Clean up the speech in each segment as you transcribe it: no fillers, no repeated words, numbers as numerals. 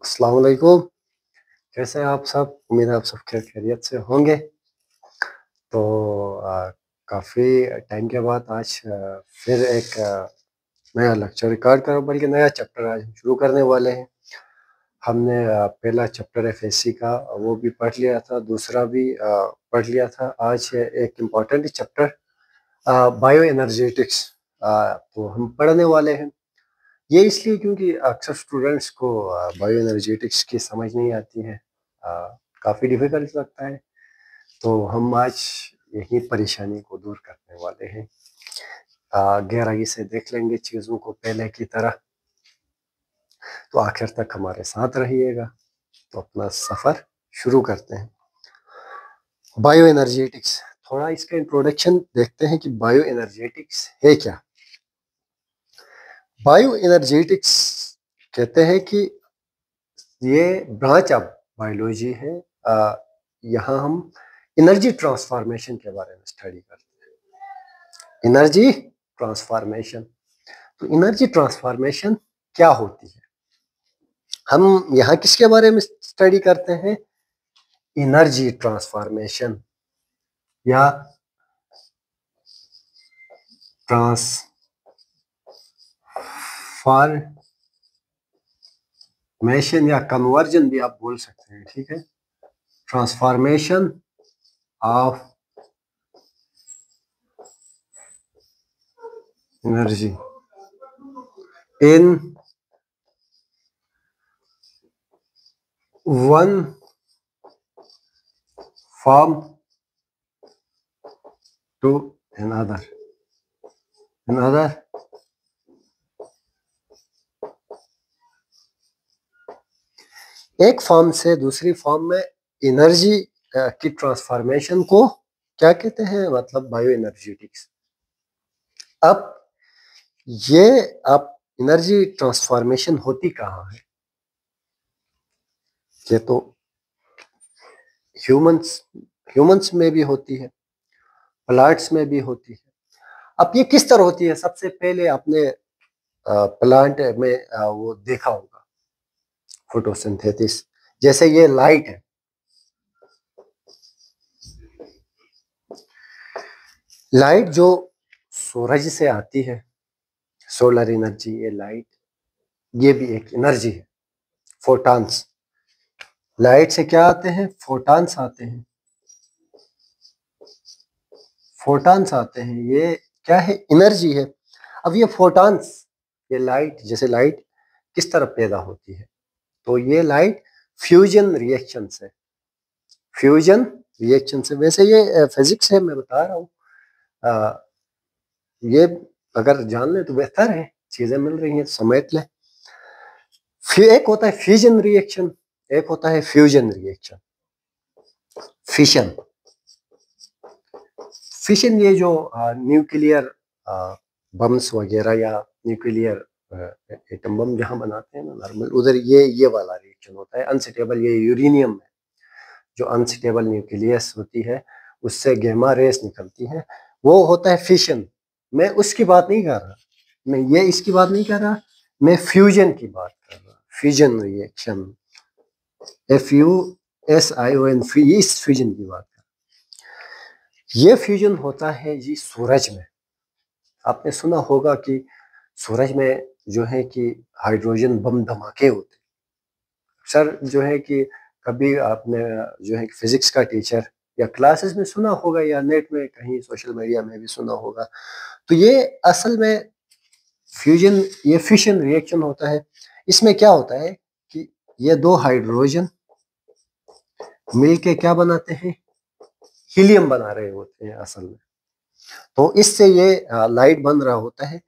अस्सलाम वालेकुम। कैसे हैं आप सब? उम्मीद है आप सब खैरियत से होंगे। तो काफ़ी टाइम के बाद आज फिर एक नया लेक्चर रिकॉर्ड कर बल्कि नया चैप्टर आज हम शुरू करने वाले हैं। हमने पहला चैप्टर एफएससी का वो भी पढ़ लिया था, दूसरा भी पढ़ लिया था। आज एक इम्पॉर्टेंट चैप्टर बायो एनर्जेटिक्स तो हम पढ़ने वाले हैं। ये इसलिए क्योंकि अक्सर स्टूडेंट्स को बायो एनर्जेटिक्स की समझ नहीं आती है, काफ़ी डिफ़िकल्ट लगता है। तो हम आज यही परेशानी को दूर करने वाले हैं। गहराई से देख लेंगे चीज़ों को पहले की तरह। तो आखिर तक हमारे साथ रहिएगा। तो अपना सफ़र शुरू करते हैं। बायो एनर्जेटिक्स, थोड़ा इसका इंट्रोडक्शन देखते हैं कि बायो एनर्जेटिक्स है क्या। बायो एनर्जेटिक्स कहते हैं कि ये ब्रांच ऑफ बायोलॉजी है। यहाँ हम एनर्जी ट्रांसफॉर्मेशन के बारे में स्टडी करते हैं। एनर्जी ट्रांसफॉर्मेशन, तो एनर्जी ट्रांसफॉर्मेशन क्या होती है? हम यहाँ किसके बारे में स्टडी करते हैं? एनर्जी ट्रांसफॉर्मेशन या ट्रांसफॉर्मेशन या कन्वर्जन भी आप बोल सकते हैं, ठीक है। Transformation of energy in one form to another एक फॉर्म से दूसरी फॉर्म में एनर्जी की ट्रांसफॉर्मेशन को क्या कहते हैं? मतलब बायो एनर्जेटिक्स। अब ये आप एनर्जी ट्रांसफॉर्मेशन होती कहाँ है? ये तो ह्यूमंस में भी होती है, प्लांट्स में भी होती है। अब ये किस तरह होती है? सबसे पहले आपने प्लांट में वो देखा होगा फोटोसिंथेसिस। जैसे ये लाइट है, लाइट जो सूरज से आती है, सोलर एनर्जी, ये लाइट, ये भी एक एनर्जी है। फोटॉन्स, लाइट से क्या आते हैं? फोटॉन्स आते हैं। फोटॉन्स आते हैं, ये क्या है? एनर्जी है। अब ये फोटॉन्स, ये लाइट, जैसे लाइट किस तरह पैदा होती है? तो ये लाइट फ्यूजन रिएक्शन से, फ्यूजन रिएक्शन से। वैसे ये फिजिक्स है, मैं बता रहा हूँ। ये अगर जान ले तो बेहतर है, चीजें मिल रही हैं समेट ले। एक होता है फ्यूजन रिएक्शन, एक होता है फ्यूजन रिएक्शन। फिशन, फिशन ये जो न्यूक्लियर बम्स वगैरह या न्यूक्लियर एटम बम जहाँ बनाते हैं ना नॉर्मल, उधर ये वाला रिएक्शन होता है। अनस्टेबल, ये यूरेनियम है जो अनस्टेबल न्यूक्लियस होती है, उससे गैमा रेस निकलती है, वो होता है फिशन। मैं उसकी बात नहीं कर रहा, मैं ये इसकी बात नहीं कर रहा, मैं फ्यूजन की बात कर रहा। फ्यूजन रिएक्शन, FUSION, इस फ्यूजन की बात कर। ये फ्यूजन होता है जी सूरज में। आपने सुना होगा कि सूरज में जो है कि हाइड्रोजन बम धमाके होते। सर जो है कि कभी आपने जो है फिजिक्स का टीचर या क्लासेस में सुना होगा या नेट में कहीं सोशल मीडिया में भी सुना होगा। तो ये असल में फ्यूजन, ये फिशन रिएक्शन होता है। इसमें क्या होता है कि ये दो हाइड्रोजन मिलके क्या बनाते हैं? हीलियम बना रहे होते हैं असल में। तो इससे ये लाइट बन रहा होता है,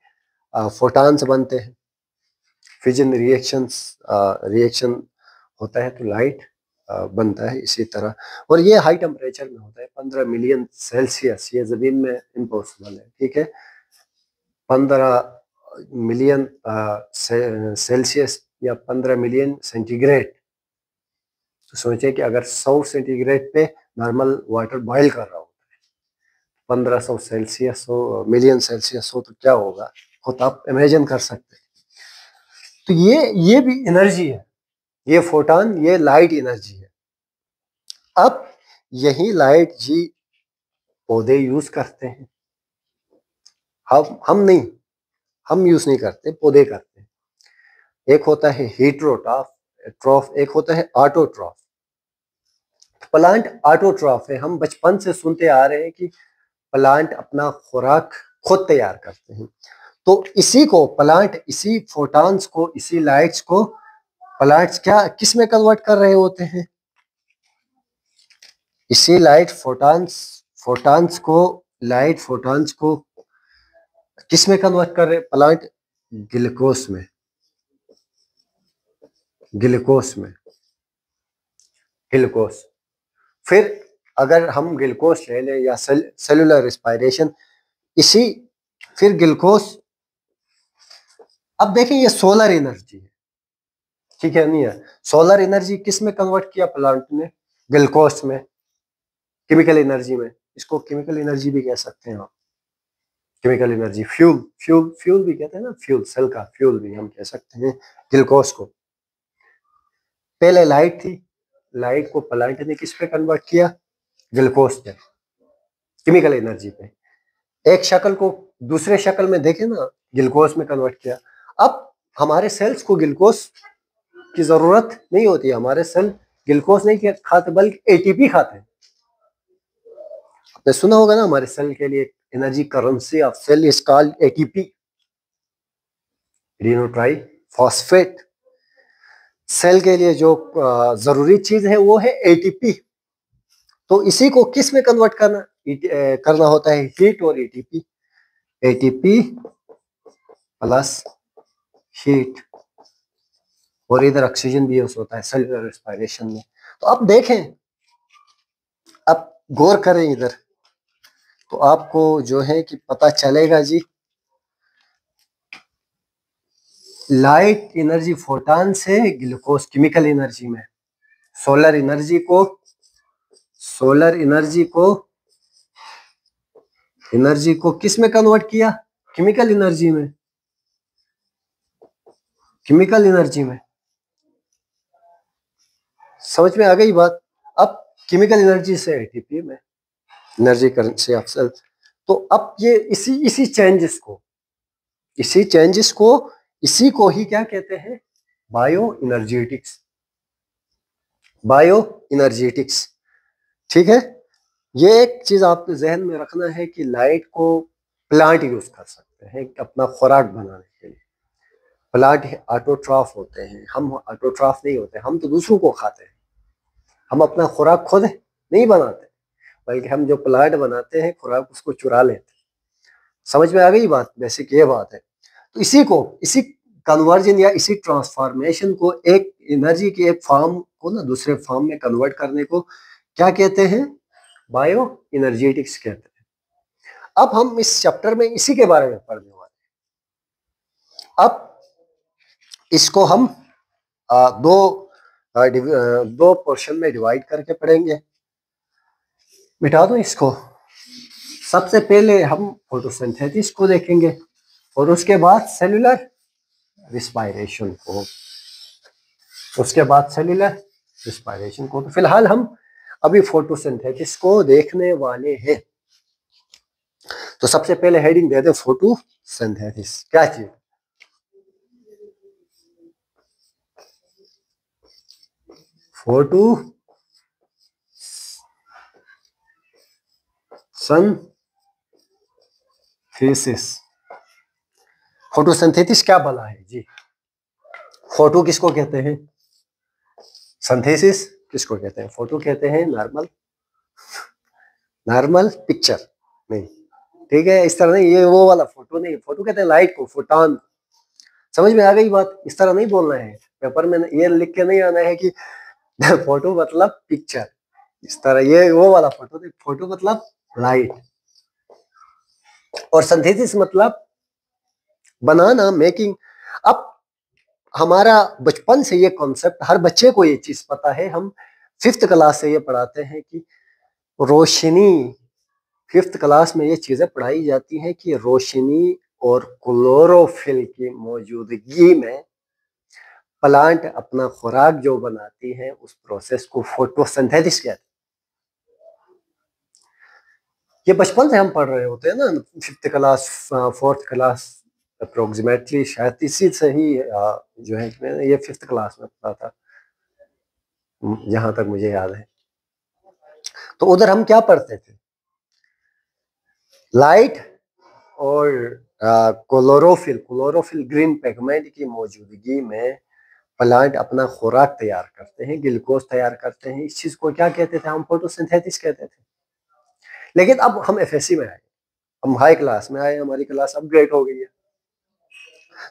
फोटॉन्स बनते हैं, फिजन रिएक्शन होता है तो लाइट बनता है इसी तरह। और ये हाई टेम्परेचर में होता है, 15 मिलियन सेल्सियस। ये जमीन में इम्पॉसिबल है, ठीक है। 15 मिलियन सेल्सियस या 15 मिलियन सेंटीग्रेड। तो सोचे कि अगर 100 सेंटीग्रेड पे नॉर्मल वाटर बॉईल कर रहा होता है, 1500 सेल्सियस हो, मिलियन सेल्सियस हो, तो क्या होगा? खुद आप इमेजिन कर सकते हैं। तो ये भी एनर्जी है। ये फोटॉन, ये लाइट एनर्जी है। अब यही लाइट जी पौधे यूज करते हैं, हम नहीं, हम यूज नहीं करते, पौधे करते हैं। एक होता है हीटरोट्रॉफ ट्रॉफ, एक होता है ऑटोट्रॉफ। प्लांट ऑटोट्रॉफ है। हम बचपन से सुनते आ रहे हैं कि प्लांट अपना खुराक खुद तैयार करते हैं। तो इसी को प्लांट, इसी फोटॉन्स को, इसी लाइट्स को प्लांट्स क्या किस में कन्वर्ट कर रहे होते हैं? इसी लाइट फोटॉन्स फोटॉन्स को लाइट फोटॉन्स को किस में कन्वर्ट कर रहे प्लांट? ग्लूकोज में, ग्लूकोज में, ग्लूकोज। फिर अगर हम ग्लूकोज ले लें या सेलुलर रेस्पिरेशन, इसी फिर ग्लूकोज। अब देखें ये सोलर एनर्जी है, ठीक है नहीं है? सोलर एनर्जी किस में कन्वर्ट किया प्लांट ने? ग्लूकोज में, केमिकल एनर्जी में। इसको केमिकल एनर्जी भी कह सकते हैं आप, केमिकल एनर्जी। फ्यूल, फ्यूल भी कहते हैं ना, फ्यूल, सेल का फ्यूल भी हम कह सकते हैं ग्लूकोज को। पहले लाइट थी, लाइट को प्लांट ने किस पे कन्वर्ट किया? ग्लूकोज पे, केमिकल एनर्जी पे। एक शक्ल को दूसरे शक्ल में देखें ना, ग्लूकोज में कन्वर्ट किया। अब हमारे सेल्स को ग्लूकोज की जरूरत नहीं होती, हमारे सेल ग्लूकोज नहीं खाते बल्कि एटीपी खाते हैं। आपने सुना होगा ना, हमारे सेल के लिए energy currency of cell is called ATP, adenosine triphosphate. Cell के लिए जो जरूरी चीज है वो है एटीपी। तो इसी को किस में कन्वर्ट करना होता है? हीट और एटीपी, एटीपी प्लस हीट, और इधर ऑक्सीजन भी यूज होता है सेलुलर रेस्पिरेशन में। तो अब देखें, अब गौर करें इधर, तो आपको जो है कि पता चलेगा जी, लाइट एनर्जी फोटॉन से ग्लूकोज केमिकल एनर्जी में, सोलर एनर्जी को, सोलर एनर्जी को किस में कन्वर्ट किया? केमिकल एनर्जी में, केमिकल एनर्जी में। समझ में आ गई बात? अब केमिकल एनर्जी से एटीपी में, एनर्जी करेंसी ऑफ सेल। तो अब ये इसी चेंजेस को, इसी को ही क्या कहते हैं? Bio energetics, bio energetics. ठीक है, ये एक चीज आपको जहन में रखना है कि लाइट को प्लांट यूज कर सकते हैं अपना खुराक बनाने के लिए। प्लांट ऑटोट्रॉफ होते हैं, हम ऑटोट्रॉफ नहीं होते, हम तो दूसरों को खाते हैं। हम अपना खुराक खुद नहीं बनाते, बल्कि हम जो प्लांट बनाते हैं खुराक उसको चुरा लेते हैं। समझ में आ गई बात? बेसिक ये बात है। तो इसी कन्वर्जन या इसी ट्रांसफॉर्मेशन को, एक एनर्जी की एक फॉर्म को ना दूसरे फॉर्म में कन्वर्ट करने को क्या कहते हैं? बायो एनर्जेटिक्स कहते हैं। अब हम इस चैप्टर में इसी के बारे में पढ़ने वाले हैं। अब इसको हम दो पोर्शन में डिवाइड करके पढ़ेंगे। मिटा दो इसको। सबसे पहले हम फोटोसिंथेसिस को देखेंगे और उसके बाद सेलुलर रिस्पायरेशन को, उसके बाद सेलुलर रिस्पायरेशन को। तो फिलहाल हम अभी फोटोसिंथेसिस को देखने वाले हैं। तो सबसे पहले हेडिंग दे दे फोटोसिंथेसिस क्या चीज? फोटोसिंथेसिस, फोटोसिंथेसिस क्या भला है जी? फोटो किसको कहते हैं? सिंथेसिस किसको कहते हैं? फोटो कहते हैं नॉर्मल पिक्चर नहीं, ठीक है? इस तरह नहीं, ये वो वाला फोटो नहीं, फोटो कहते हैं लाइट को, फोटॉन। समझ में आ गई बात? इस तरह नहीं बोलना है, पेपर में ये लिख के नहीं आना है कि फोटो मतलब पिक्चर, इस तरह ये वो वाला फोटो नहीं। फोटो मतलब लाइट, और सिंथेसिस मतलब बनाना, मेकिंग। अब हमारा बचपन से ये कॉन्सेप्ट, हर बच्चे को ये चीज पता है, हम 5th क्लास से ये पढ़ाते हैं कि रोशनी, 5th क्लास में ये चीजें पढ़ाई जाती हैं कि रोशनी और क्लोरोफिल की मौजूदगी में प्लांट अपना खुराक जो बनाती है उस प्रोसेस को फोटोसिंथेसिस कहते हैं। ये बचपन से हम पढ़ रहे होते हैं ना, 5th class 4th class approximately, शायद इसी से ही जो है मैंने ये 5th क्लास में पढ़ा था, जहां तक मुझे याद है। तो उधर हम क्या पढ़ते थे, लाइट और क्लोरोफिल ग्रीन पिगमेंट की मौजूदगी में प्लांट अपना खुराक तैयार करते हैं, ग्लूकोज तैयार करते हैं। इस चीज को क्या कहते थे हम, फोटोसिंथेसिस कहते थे। लेकिन अब हम एफएससी में आए, हम हाई क्लास में आए, हमारी क्लास अपग्रेड हो गई है,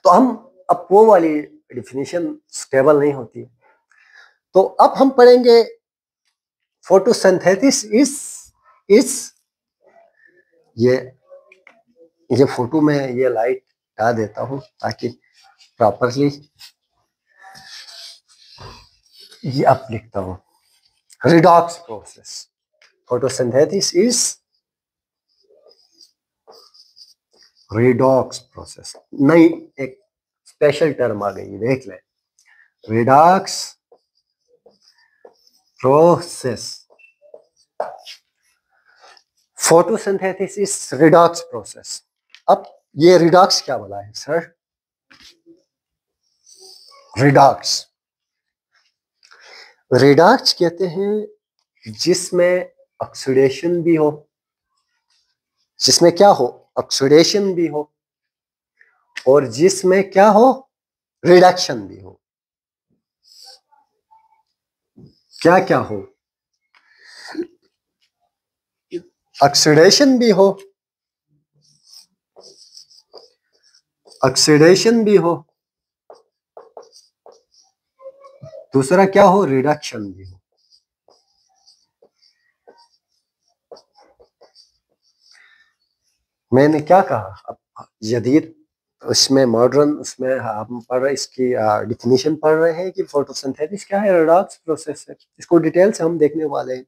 तो हम अब वो वाली डिफिनीशन स्टेबल नहीं होती। तो अब हम पढ़ेंगे फोटोसिंथेसिस इस ये फोटो में ये लाइट हटा देता हूं ताकि प्रॉपरली ये अब लिखता हूं, redox process. Photosynthesis is redox process. नई एक स्पेशल टर्म आ गई, देख लें, redox process. Photosynthesis is redox process. अब ये रिडॉक्स क्या बोला है सर? रिडॉक्स कहते हैं जिसमें ऑक्सीडेशन भी हो, जिसमें क्या हो, ऑक्सीडेशन भी हो, और जिसमें क्या हो, रिडक्शन भी हो। क्या क्या हो, ऑक्सीडेशन भी हो, ऑक्सीडेशन भी हो, दूसरा क्या हो, रिडक्शन भी हो। मैंने क्या कहा, अब जदीद उसमें मॉडर्न उसमें हम पढ़ रहे, इसकी डिफिनीशन पढ़ रहे हैं कि फोटोसिंथेसिस क्या है, रिडॉक्स प्रोसेस है। इसको डिटेल से हम देखने वाले हैं।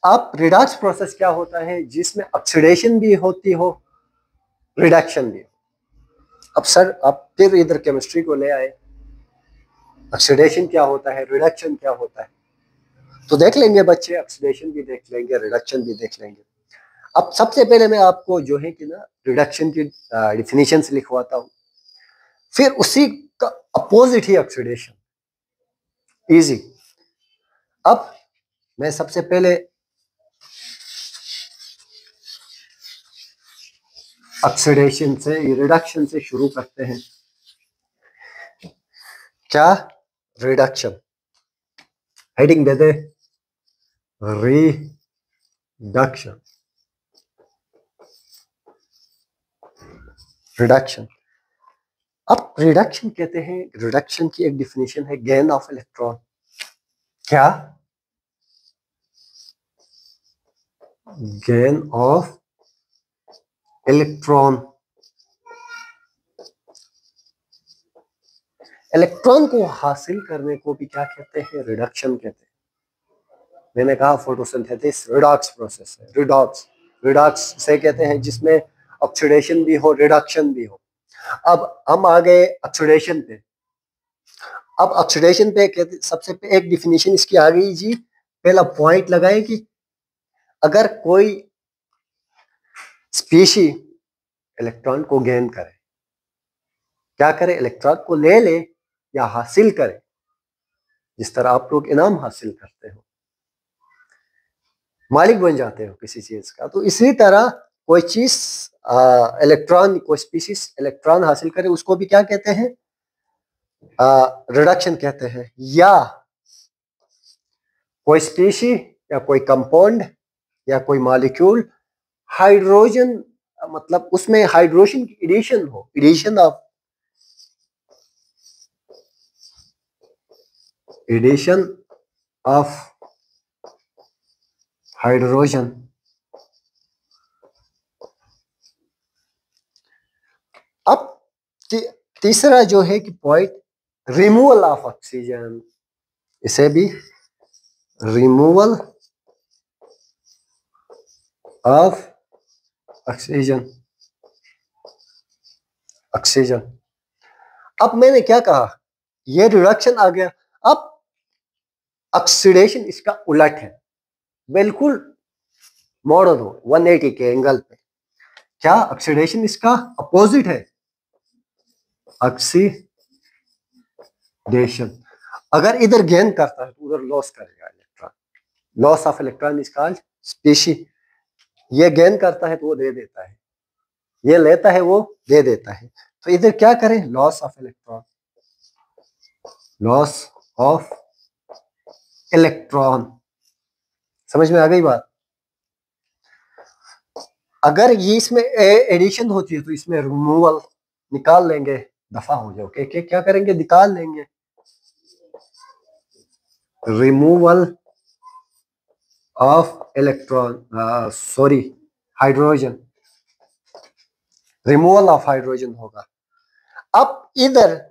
अब रिडॉक्स प्रोसेस क्या होता है, जिसमें ऑक्सीडेशन भी होती हो, रिडक्शन भी हो। अब सर आप फिर इधर केमिस्ट्री को ले आए, ऑक्सीडेशन क्या होता है, रिडक्शन क्या होता है, तो देख लेंगे बच्चे, ऑक्सीडेशन भी देख लेंगे, रिडक्शन भी देख लेंगे। अब सबसे पहले मैं आपको जो है कि ना रिडक्शन की डिफिनीशन से लिखवाता हूँ, फिर उसी का अपोजिट ही ऑक्सीडेशन, इजी। अब मैं सबसे पहले ऑक्सीडेशन से, रिडक्शन से शुरू करते हैं। क्या, रिडक्शन, हेडिंग दे दे, रिडक्शन। रिडक्शन, अब रिडक्शन कहते हैं, रिडक्शन की एक डिफिनीशन है, गेन ऑफ इलेक्ट्रॉन। क्या, गेन ऑफ इलेक्ट्रॉन। इलेक्ट्रॉन को हासिल करने को भी क्या कहते हैं, रिडक्शन कहते हैं। मैंने कहा फोटोसिंथेसिस रिडॉक्स प्रोसेस है, रिडॉक्स से कहते हैं जिसमें ऑक्सीडेशन भी हो, रिडक्शन भी हो। अब हम आ गए ऑक्सीडेशन पे। अब ऑक्सीडेशन पे कहते, सबसे पे एक डिफिनीशन इसकी आ गई जी, पहला पॉइंट लगाए कि अगर कोई स्पीशी इलेक्ट्रॉन को गेन करे, क्या करे, इलेक्ट्रॉन को ले ले या हासिल करे, जिस तरह आप लोग इनाम हासिल करते हो, मालिक बन जाते हो किसी चीज का, तो इसी तरह कोई चीज इलेक्ट्रॉन, कोई स्पीशीज इलेक्ट्रॉन हासिल करे, उसको भी क्या कहते हैं, रिडक्शन कहते हैं। या कोई स्पीशी या कोई कंपाउंड या कोई मॉलिक्यूल हाइड्रोजन, मतलब उसमें हाइड्रोजन की एडिशन हो, एडिशन ऑफ हाइड्रोजन। अब तीसरा जो है कि पॉइंट, रिमूवल ऑफ ऑक्सीजन, इसे भी रिमूवल ऑफ ऑक्सीजन। अब मैंने क्या कहा, ये रिडक्शन आ गया। अब ऑक्सीडेशन इसका उलट है, बिल्कुल मोड़ दो 180 के एंगल पे। क्या ऑक्सीडेशन इसका अपोजिट है, ऑक्सीडेशन। अगर इधर गेन करता है तो उधर लॉस करेगा electron, loss of electron is called species. ये गेन करता है तो वो दे देता है, ये लेता है वो दे देता है। तो इधर क्या करें, loss of electron, loss of electron. समझ में आ गई बात। अगर ये इसमें एडिशन होती है तो इसमें रिमूवल निकाल लेंगे, दफा हो जाओ के क्या करेंगे, निकाल लेंगे। Removal of electron, sorry hydrogen, removal of hydrogen होगा। अब इधर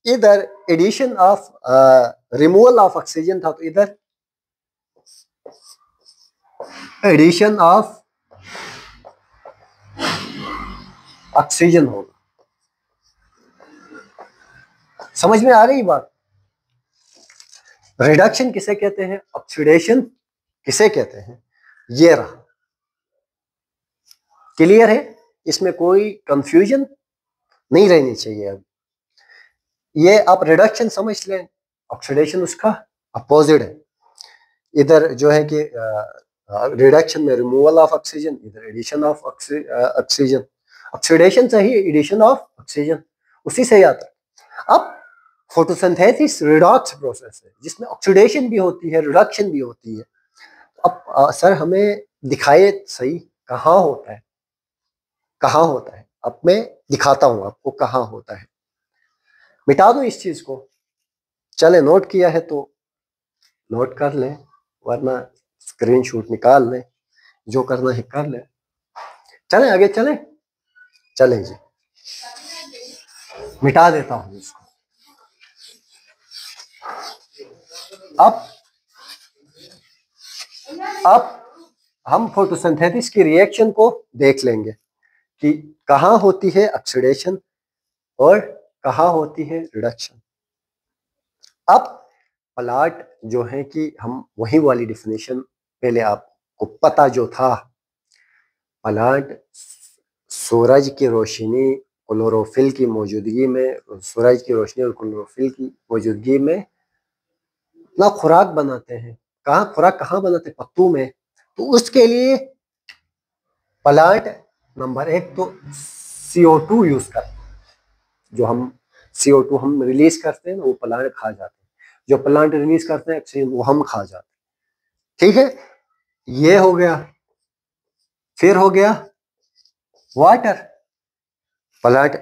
इधर addition of removal of oxygen था, तो इधर एडिशन ऑफ ऑक्सीजन होगा। समझ में आ रही बात। रिडक्शन किसे कहते हैं, ऑक्सीडेशन किसे कहते हैं, ये रहा। क्लियर है, इसमें कोई कंफ्यूजन नहीं रहनी चाहिए। अब ये आप रिडक्शन समझ लें, ऑक्सीडेशन उसका अपोजिट है। इधर जो है कि रिडक्शन में रिमूवल ऑफ ऑक्सीजन, इधर एडिशन ऑफ ऑक्सीजन। ऑक्सीडेशन से ही एडिशन ऑफ ऑक्सीजन, उसी से ही आता है। अब फोटोसिंथेसिस रिडॉक्स प्रोसेस है जिसमें ऑक्सीडेशन भी होती है, रिडक्शन भी होती है। अब सर हमें दिखाए सही कहाँ होता है, कहाँ होता है। अब मैं दिखाता हूं आपको कहाँ होता है। मिटा दो इस चीज को, चले नोट किया है तो नोट कर ले, वरना स्क्रीनशॉट निकाल ले, जो करना है कर ले। चले आगे चले, चले जी, मिटा देता हूं इसको। अब अब हम फोटोसिंथेसिस की रिएक्शन को देख लेंगे कि कहाँ होती है ऑक्सीडेशन और कहाँ होती है रिडक्शन। अब प्लाट जो है कि हम वही वाली डेफिनेशन पहले आपको पता जो था, प्लाट सूरज की रोशनी क्लोरोफिल की मौजूदगी में, सूरज की रोशनी और क्लोरोफिल की मौजूदगी में अपना खुराक बनाते हैं। कहाँ खुराक कहाँ बनाते हैं, पत्तों में। तो उसके लिए प्लांट नंबर एक तो CO2 यूज करते हैं। जो हम CO2 हम रिलीज करते हैं ना, वो प्लांट खा जाते हैं। जो प्लांट रिलीज करते हैं ऑक्सीजन, वो हम खा जाते हैं। ठीक है, ये हो गया। फिर हो गया वाटर। प्लांट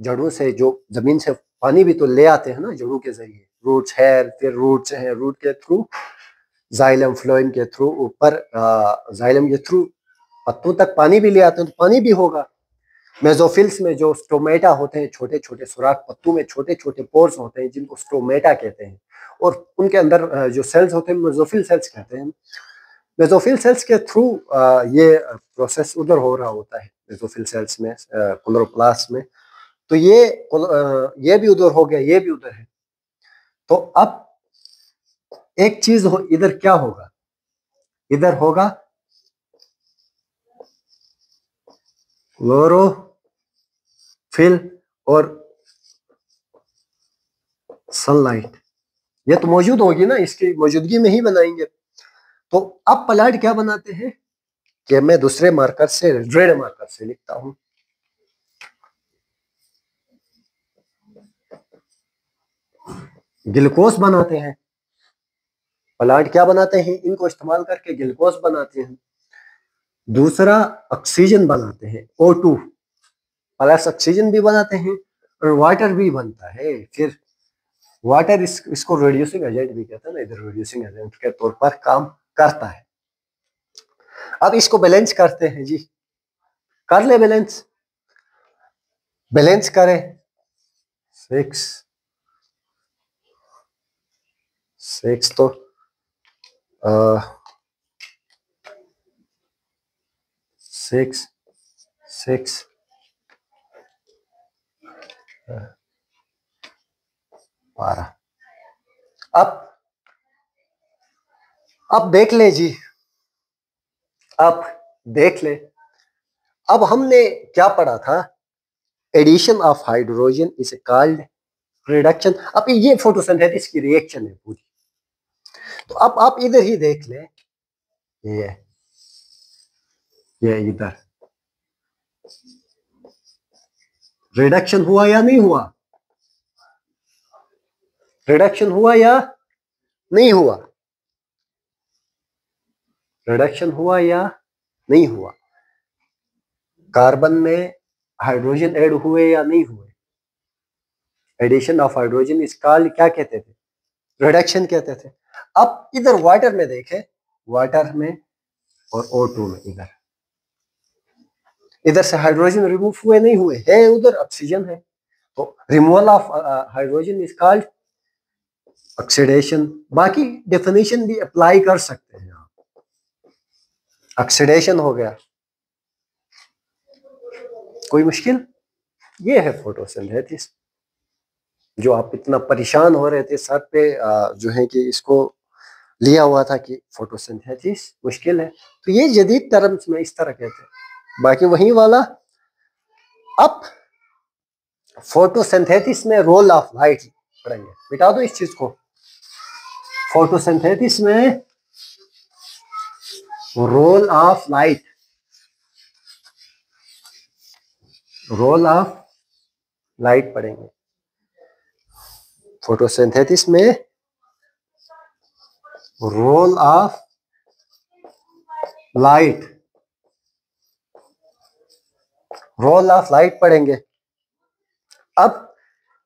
जड़ों से, जो जमीन से पानी भी तो ले आते हैं ना जड़ों के जरिए, रूट्स है, फिर रूट्स हैं, रूट के थ्रू जाइलम, फ्लोएम के थ्रू ऊपर जाइलम के थ्रू पत्तों तक पानी भी ले आते हैं, तो पानी भी होगा। मेसोफिल्स में जो स्टोमेटा होते हैं, छोटे छोटे सुराख पत्तों में छोटे छोटे पोर्स होते हैं जिनको स्टोमेटा कहते हैं, और उनके अंदर जो सेल्स होते हैं मेसोफिल सेल्स कहते हैं। मेसोफिल सेल्स के थ्रू ये प्रोसेस उधर हो रहा होता है, मेसोफिल सेल्स में, क्लोरोप्लास्ट में। तो ये भी उधर हो गया, ये भी उधर है। तो अब एक चीज इधर क्या होगा, इधर होगा क्लोरोफिल और सनलाइट, ये तो मौजूद होगी ना, इसकी मौजूदगी में ही बनाएंगे। तो अब प्लांट क्या बनाते हैं कि मैं दूसरे मार्कर से, रेड मार्कर से लिखता हूं, ग्लूकोज बनाते हैं। प्लांट क्या बनाते हैं, इनको इस्तेमाल करके ग्लूकोज बनाते हैं। दूसरा ऑक्सीजन बनाते हैं, O2 प्लस ऑक्सीजन भी बनाते हैं, और वाटर भी बनता है। फिर वाटर इसको रिड्यूसिंग एजेंट भी कहते हैं ना, इधर रिड्यूसिंग एजेंट के तौर पर काम करता है। अब इसको बैलेंस करते हैं जी, कर ले बैलेंस, बैलेंस करें 6 तो 6 6 12। अब देख ले जी, अब देख ले, अब हमने क्या पढ़ा था, addition of hydrogen is called reduction. अब ये फोटोसिंथेसिस की रिएक्शन है पूरी। तो अब आप इधर ही देख ले, ये इधर रिडक्शन हुआ या नहीं हुआ, रिडक्शन हुआ या नहीं हुआ, रिडक्शन हुआ या नहीं हुआ, कार्बन में हाइड्रोजन ऐड हुए या नहीं हुए। Addition of hydrogen is called क्या कहते थे, रिडक्शन कहते थे। अब इधर वाटर में देखें, वाटर में और O2 में, इधर से हाइड्रोजन रिमूव हुए नहीं हुए, है उधर ऑक्सीजन है, तो removal of hydrogen is called oxidation. बाकी डेफिनेशन भी अप्लाई कर सकते हैं आप, ऑक्सीडेशन हो गया, कोई मुश्किल। ये है फोटोसिंथेसिस, जो आप इतना परेशान हो रहे थे सर पे, जो है कि इसको लिया हुआ था कि फोटोसिंथेसिस मुश्किल है, तो ये जदीद टर्म्स में इस तरह कहते हैं, बाकी वही वाला। अब फोटोसिंथेसिस में रोल ऑफ लाइट पढ़ेंगे, मिटा दो इस चीज को। फोटोसिंथेसिस में role of light, role of light पढ़ेंगे। फोटोसिंथेसिस में role of light, role of light पढ़ेंगे। अब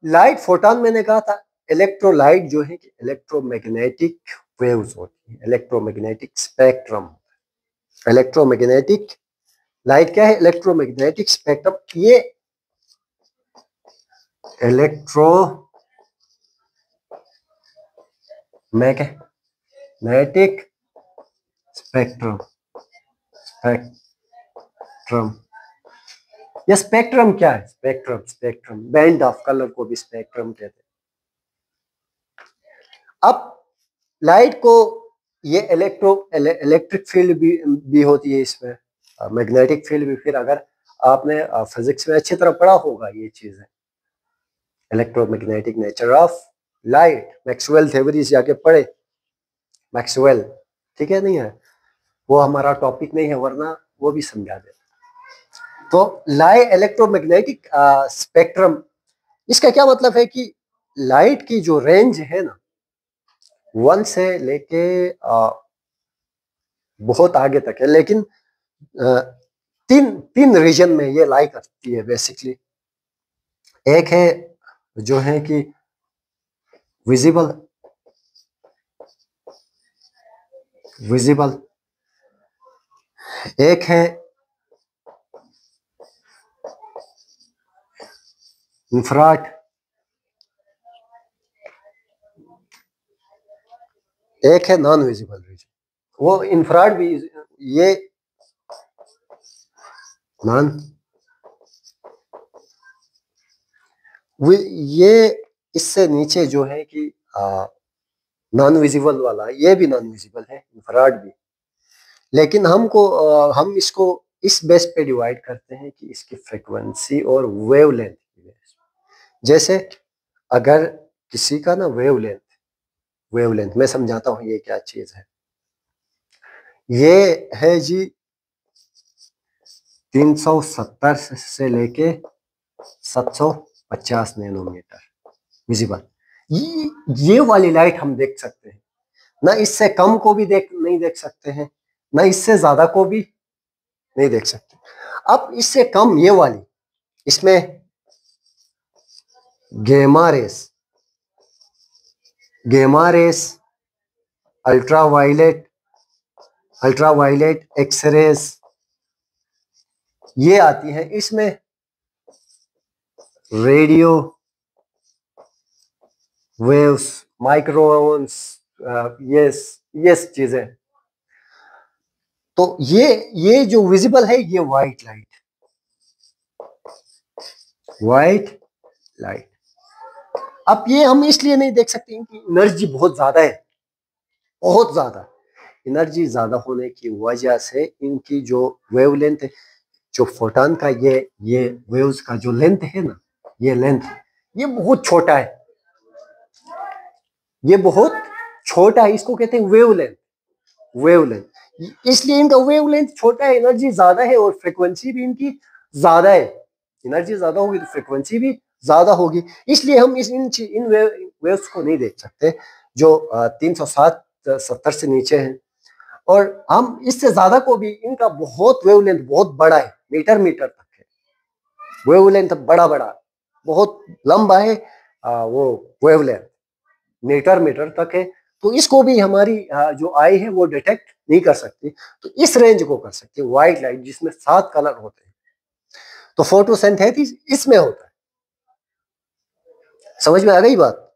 लाइट, फोटोन मैंने कहा था, इलेक्ट्रोलाइट जो है कि इलेक्ट्रोमैग्नेटिक वेव्स होती है, इलेक्ट्रोमैग्नेटिक स्पेक्ट्रम। इलेक्ट्रोमैग्नेटिक लाइट क्या है, इलेक्ट्रोमैग्नेटिक स्पेक्ट्रम। ये इलेक्ट्रोमैग्नेटिक स्पेक्ट्रम, स्पेक्ट्रम, ये स्पेक्ट्रम क्या है, spectrum, spectrum band of colour को भी स्पेक्ट्रम कहते हैं। अब लाइट को ये इलेक्ट्रिक फील्ड भी होती है इसमें, मैग्नेटिक फील्ड भी। फिर अगर आपने फिजिक्स में अच्छी तरह पढ़ा होगा ये चीज है, electromagnetic nature of light, Maxwell theories जाके पढ़े, मैक्सवेल, ठीक है, नहीं है वो हमारा टॉपिक नहीं है, वरना वो भी समझा दे। तो लाइट इलेक्ट्रोमैग्नेटिक स्पेक्ट्रम, इसका क्या मतलब है कि लाइट की जो रेंज है ना, 1 से लेके बहुत आगे तक है, लेकिन तीन रीजन में ये लाई करती है बेसिकली। एक है जो है कि विजिबल, विजिबल, एक है इंफ्रारेड, एक है नॉन विजिबल रीजन। वो इंफ्रारेड भी, ये नॉन, ये इससे नीचे जो है कि नॉन विजिबल वाला, ये भी नॉन विजिबल है, इंफ्रारेड भी। लेकिन हम इसको इस बेस पे डिवाइड करते हैं कि इसकी फ्रीक्वेंसी और वेवलेंथ की बेस। जैसे अगर किसी का ना वेवलेंथ, वेवलेंथ मैं समझाता हूं ये क्या चीज है। ये है जी 370 से लेके 750 नैनोमीटर विजिबल। ये वाली लाइट हम देख सकते हैं, ना इससे कम को भी नहीं देख सकते हैं, ना इससे ज्यादा को भी नहीं देख सकते। अब इससे कम ये वाली, इसमें गेमा रेस, गेमा रेस, अल्ट्रावायलेट, अल्ट्रावायलेट एक्सरेस, ये आती है। इसमें रेडियो वेव्स, माइक्रोवेव्स, ये चीजें। तो ये जो विजिबल है, ये व्हाइट लाइट, व्हाइट लाइट। अब ये हम इसलिए नहीं देख सकते, इनकी एनर्जी बहुत ज्यादा है, बहुत ज्यादा एनर्जी ज्यादा होने की वजह से इनकी जो वेवलेंथ है, जो फोटॉन का ये वेव्स का जो लेंथ है ना, ये लेंथ ये बहुत छोटा है, ये बहुत छोटा है, इसको कहते हैं वेवलेंथ। वेवलेंथ इसलिए इनका वेवलेंथ छोटा है, एनर्जी ज्यादा है और फ्रीक्वेंसी भी इनकी ज्यादा है। एनर्जी ज्यादा होगी तो फ्रीक्वेंसी भी ज्यादा होगी, इसलिए हम इन वेव्स को नहीं देख सकते जो 370 से नीचे हैं। और हम इससे ज्यादा को भी, इनका बहुत वेवलेंथ बहुत बड़ा है, मीटर मीटर तक है वेवलेंथ, बड़ा बड़ा बहुत लंबा है वो वेवलेंथ, मीटर मीटर तक है। तो इसको भी हमारी जो आई है वो डिटेक्ट नहीं कर सकती, तो इस रेंज को कर सकती है व्हाइट लाइट, जिसमें 7 कलर होते हैं। तो फोटोसिंथेसिस इसमें होता है। समझ में आ गई बात?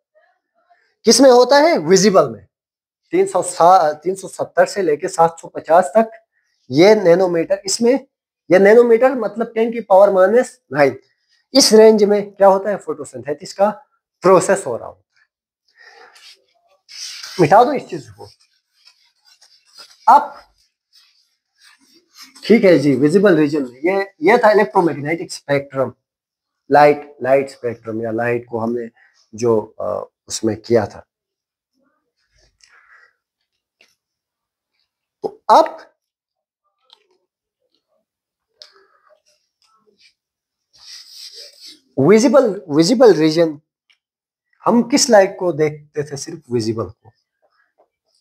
किसमें होता है? विजिबल में। 370 से लेके 750 तक ये नैनोमीटर, इसमें ये नैनोमीटर मतलब 10⁻⁹ इस रेंज में क्या होता है? फोटोसिंथेसिस का प्रोसेस हो रहा होता है। मिटा दो इस चीज को। अब ठीक है जी, विजिबल रीजन में ये था इलेक्ट्रोमैग्नेटिक स्पेक्ट्रम, लाइट स्पेक्ट्रम, या लाइट को हमने जो उसमें किया था। तो अब विजिबल रीजन, हम किस लाइट को देखते थे? सिर्फ विजिबल को।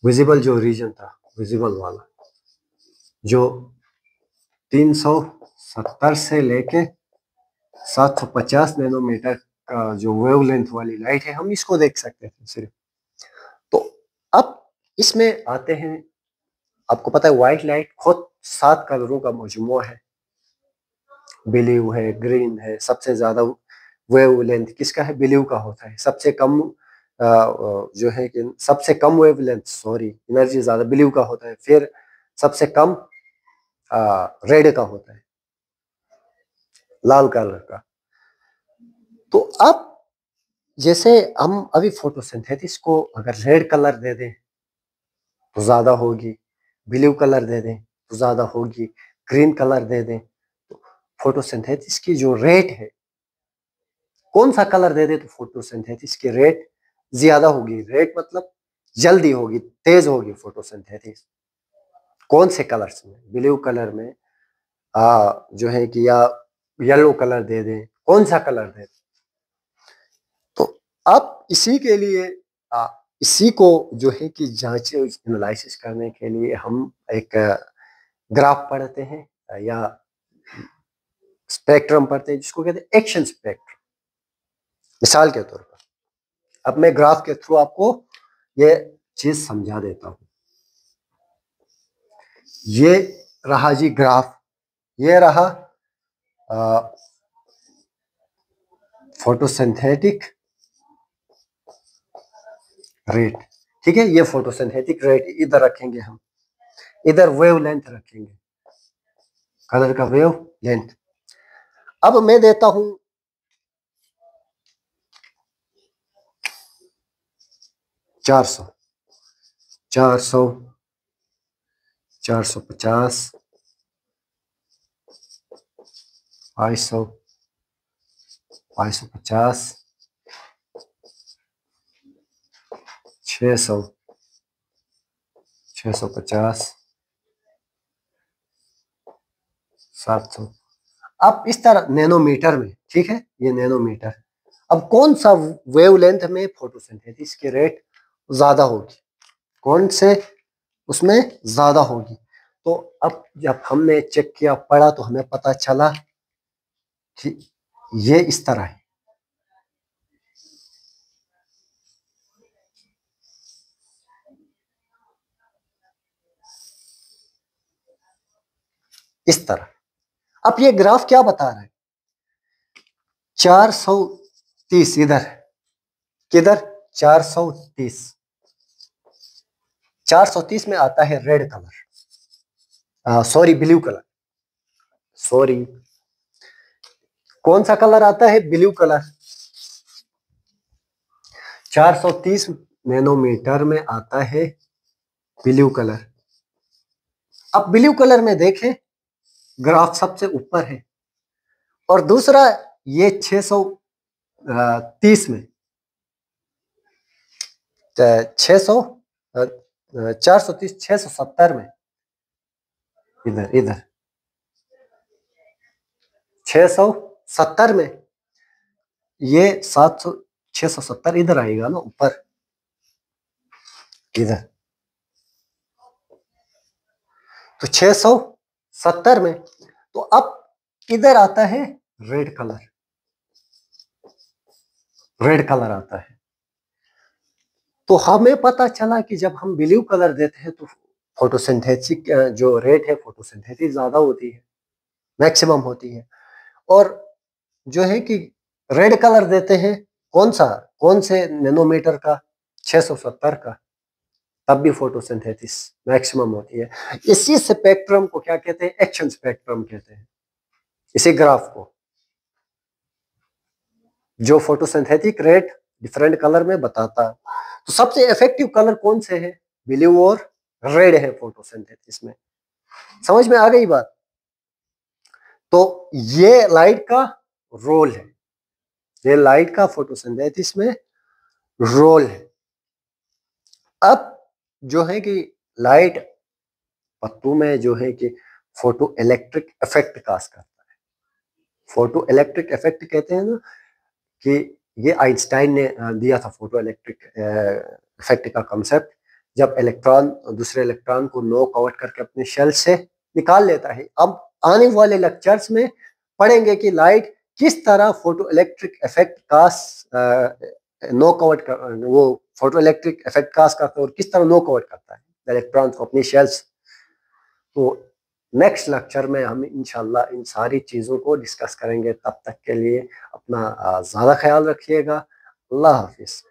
विजिबल जो रीजन था, विजिबल वाला, जो 370 से लेके 750 नैनोमीटर का जो वेवलेंथ वाली लाइट है, हम इसको देख सकते थे सिर्फ। तो अब इसमें आते हैं, आपको पता है व्हाइट लाइट खुद 7 कलरों का मजमूआ है, ब्लू है, ग्रीन है। सबसे ज्यादा वेवलेंथ किसका है? ब्लू का होता है। सबसे कम जो है कि सबसे कम वेवलेंथ, सॉरी, एनर्जी ज्यादा ब्लू का होता है। फिर सबसे कम रेड का होता है, लाल कलर का। तो अब जैसे हम अभी फोटोसिंथेसिस को अगर रेड कलर दे दें तो ज्यादा होगी, ब्लू कलर दे दें तो ज्यादा होगी, ग्रीन कलर दे दें तो फोटोसिंथेसिस की जो रेट है, कौन सा कलर दे दे तो फोटोसिंथेसिस की रेट ज्यादा होगी। रेट मतलब जल्दी होगी, तेज होगी फोटोसिंथेसिस। कौन से कलर्स में? ब्लू कलर में जो है कि, या येलो कलर दे दें, कौन सा कलर दे दें। तो अब इसी के लिए इसी को जो है कि जांचे, एनालिसिस करने के लिए हम एक ग्राफ पढ़ते हैं या स्पेक्ट्रम पढ़ते हैं, जिसको कहते हैं एक्शन स्पेक्ट्रम। मिसाल के तौर पर अब मैं ग्राफ के थ्रू आपको ये चीज समझा देता हूं। ये रहा जी ग्राफ, ये रहा फोटोसिंथेटिक रेट। ठीक है, ये फोटोसिंथेटिक रेट इधर रखेंगे हम, इधर वेव लेंथ रखेंगे, कलर का वेव लेंथ। अब मैं देता हूं 400, 400, 450, 500, 550, 600, 650, 700। अब इस तरह नैनोमीटर में, ठीक है, ये नैनोमीटर। अब कौन सा वेवलेंथ में फोटोसिंथेसिस की रेट ज्यादा होगी, कौन से उसमें ज्यादा होगी? तो अब जब हमने चेक किया, पढ़ा, तो हमें पता चला कि ये इस तरह है। इस तरह। अब ये ग्राफ क्या बता रहा है? 430 इधर, किधर? 430, 430 में आता है red colour, sorry blue colour, sorry, कौन सा कलर आता है? Blue colour. 430 नैनोमीटर में आता है ब्लू कलर। अब ब्लू कलर में देखें, ग्राफ सबसे ऊपर है, और दूसरा ये 630 में 600 430 670 में, इधर इधर 670 में, ये 700 670 इधर आएगा ना ऊपर, इधर। तो 670 में, तो अब इधर आता है रेड कलर, रेड कलर आता है। तो हमें पता चला कि जब हम ब्लू कलर देते हैं तो फोटोसिंथेटिक जो रेट है फोटोसिंथेटिक ज्यादा होती है, मैक्सिमम होती है। और जो है कि रेड कलर देते हैं, कौन से नैनोमीटर का, 670 का, तब भी फोटोसिंथेसिस मैक्सिमम होती है। इसी स्पेक्ट्रम को क्या कहते हैं, एक्शन स्पेक्ट्रम कहते हैं, इसी ग्राफ को, जो फोटोसिंथेटिक रेट डिफरेंट कलर में बताता है। तो सबसे इफेक्टिव कलर कौन से है, ब्लू और रेड है फोटोसिंथेसिस में। समझ में आ गई बात। तो ये लाइट का रोल है, ये लाइट का फोटोसिंथेसिस में रोल है। अब जो है कि लाइट पत्तों में जो है कि फोटो इलेक्ट्रिक इफेक्ट काज करता है। फोटो इलेक्ट्रिक इफेक्ट कहते हैं ना, कि ये आइंस्टाइन ने दिया था फोटो इलेक्ट्रिक इफेक्ट का कंसेप्ट। जब इलेक्ट्रॉन दूसरे इलेक्ट्रॉन को नॉक आउट करके अपने शेल से निकाल लेता है। अब आने वाले लेक्चर्स में पढ़ेंगे कि लाइट किस तरह फोटो इलेक्ट्रिक इफेक्ट का नॉक आउट कर, वो फोटो इलेक्ट्रिक इफेक्ट काज करता है और किस तरह नॉक आउट करता है इलेक्ट्रॉन को अपनी शेल्स। तो नेक्स्ट लेक्चर में हम इंशाल्लाह इन सारी चीज़ों को डिस्कस करेंगे। तब तक के लिए अपना ज़्यादा ख्याल रखिएगा। अल्लाह हाफिज़।